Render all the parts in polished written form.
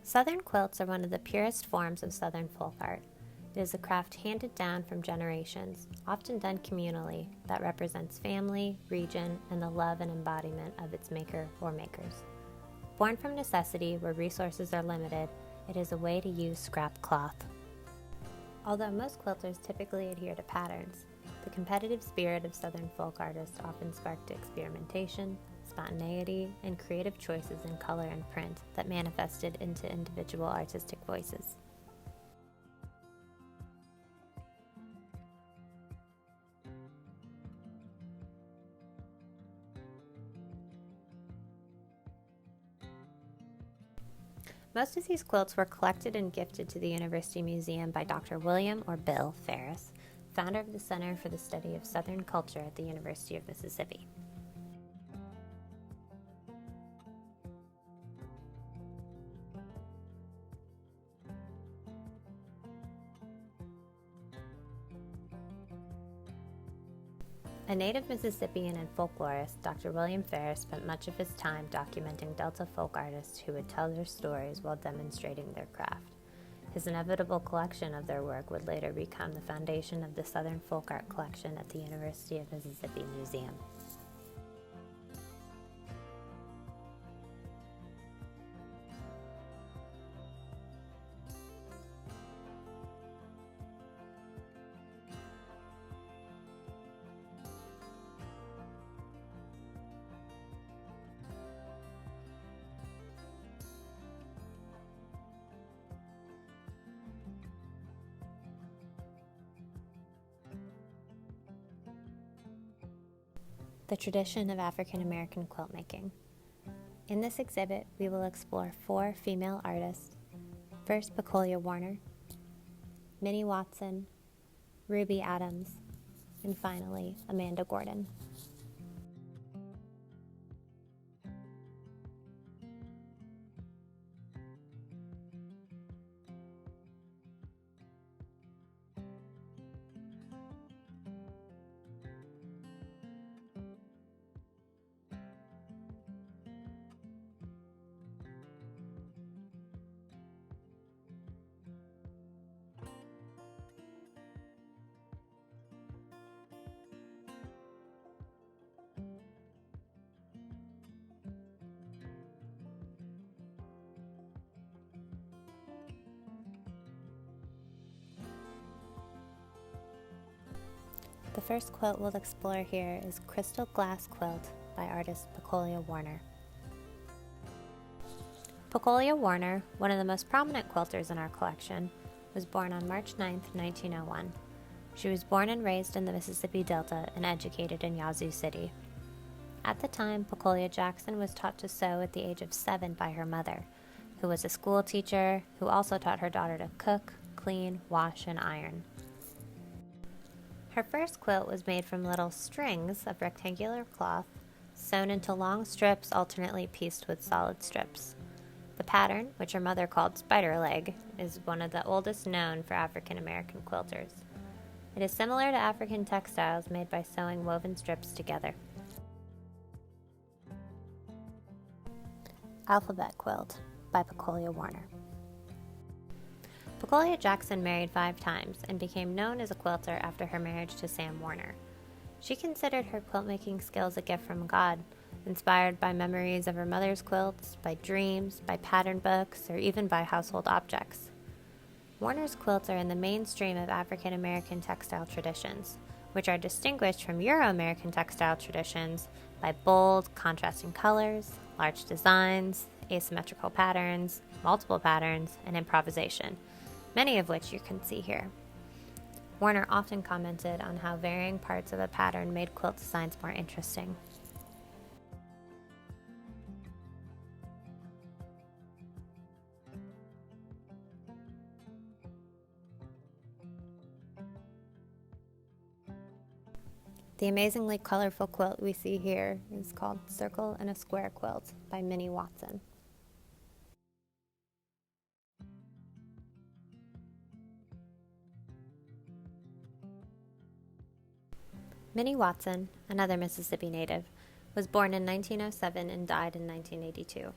Southern quilts are one of the purest forms of Southern folk art. It is a craft handed down from generations, often done communally, that represents family, region, and the love and embodiment of its maker or makers. Born from necessity where resources are limited, it is a way to use scrap cloth. Although most quilters typically adhere to patterns, the competitive spirit of Southern folk artists often sparked experimentation, spontaneity, and creative choices in color and print that manifested into individual artistic voices. Most of these quilts were collected and gifted to the University Museum by Dr. William or Bill Ferris, founder of the Center for the Study of Southern Culture at the University of Mississippi. A native Mississippian and folklorist, Dr. William Ferris spent much of his time documenting Delta folk artists who would tell their stories while demonstrating their craft. His inevitable collection of their work would later become the foundation of the Southern Folk Art Collection at the University of Mississippi Museum. The tradition of African American quilt making. In this exhibit, we will explore 4 female artists. First, Pecolia Warner, Minnie Watson, Ruby Adams, and finally, Amanda Gordon. The first quilt we'll explore here is Crystal Glass Quilt by artist Pecolia Warner. Pecolia Warner, one of the most prominent quilters in our collection, was born on March 9, 1901. She was born and raised in the Mississippi Delta and educated in Yazoo City. At the time, Pecolia Jackson was taught to sew at the age of 7 by her mother, who was a school teacher who also taught her daughter to cook, clean, wash, and iron. Her first quilt was made from little strings of rectangular cloth sewn into long strips alternately pieced with solid strips. The pattern, which her mother called spider leg, is one of the oldest known for African American quilters. It is similar to African textiles made by sewing woven strips together. Alphabet Quilt by Pecolia Warner. Pecolia Jackson married 5 times and became known as a quilter after her marriage to Sam Warner. She considered her quilt-making skills a gift from God, inspired by memories of her mother's quilts, by dreams, by pattern books, or even by household objects. Warner's quilts are in the mainstream of African American textile traditions, which are distinguished from Euro-American textile traditions by bold, contrasting colors, large designs, asymmetrical patterns, multiple patterns, and improvisation, many of which you can see here. Warner often commented on how varying parts of a pattern made quilt designs more interesting. The amazingly colorful quilt we see here is called Circle and a Square Quilt by Minnie Watson. Minnie Watson, another Mississippi native, was born in 1907 and died in 1982.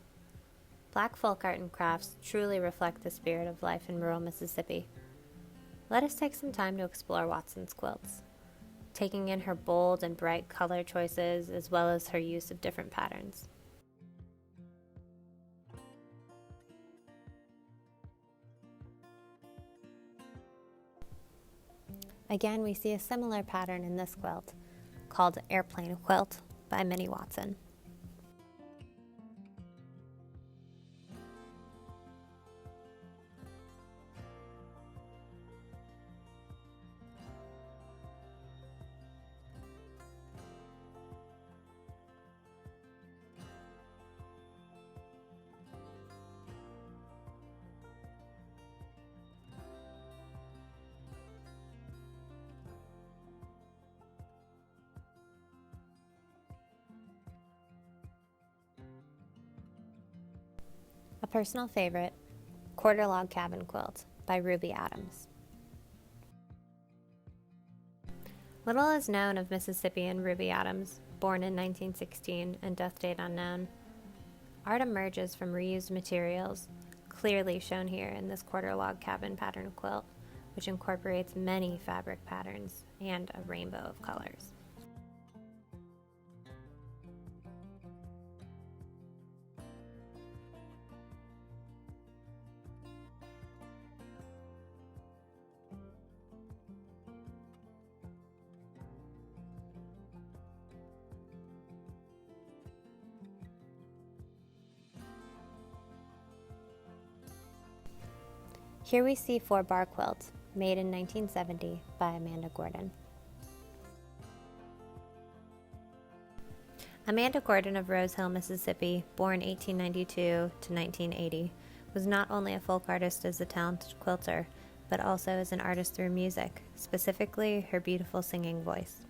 Black folk art and crafts truly reflect the spirit of life in rural Mississippi. Let us take some time to explore Watson's quilts, taking in her bold and bright color choices as well as her use of different patterns. Again, we see a similar pattern in this quilt, called Airplane Quilt by Minnie Watson. A personal favorite, Quarter Log Cabin Quilt by Ruby Adams. Little is known of Mississippian Ruby Adams, born in 1916 and death date unknown. Art emerges from reused materials, clearly shown here in this quarter log cabin pattern quilt, which incorporates many fabric patterns and a rainbow of colors. Here we see 4-bar quilt, made in 1970 by Amanda Gordon. Amanda Gordon of Rose Hill, Mississippi, born 1892 to 1980, was not only a folk artist as a talented quilter, but also as an artist through music, specifically her beautiful singing voice.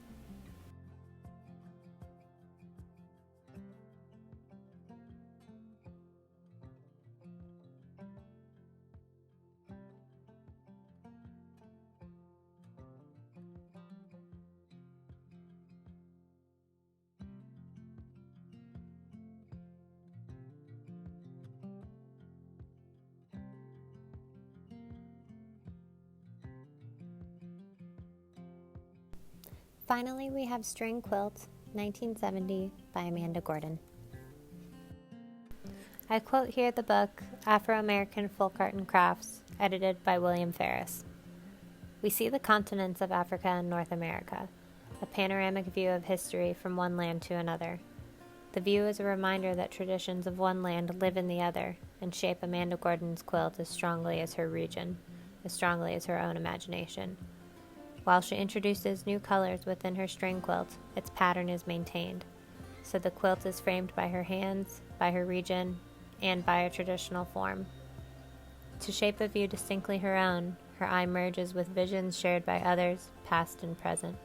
Finally, we have String Quilt, 1970, by Amanda Gordon. I quote here the book, Afro-American Folk Art and Crafts, edited by William Ferris. We see the continents of Africa and North America, a panoramic view of history from one land to another. The view is a reminder that traditions of one land live in the other and shape Amanda Gordon's quilt as strongly as her region, as strongly as her own imagination. While she introduces new colors within her string quilt, its pattern is maintained. So the quilt is framed by her hands, by her region, and by a traditional form. To shape a view distinctly her own, her eye merges with visions shared by others, past and present.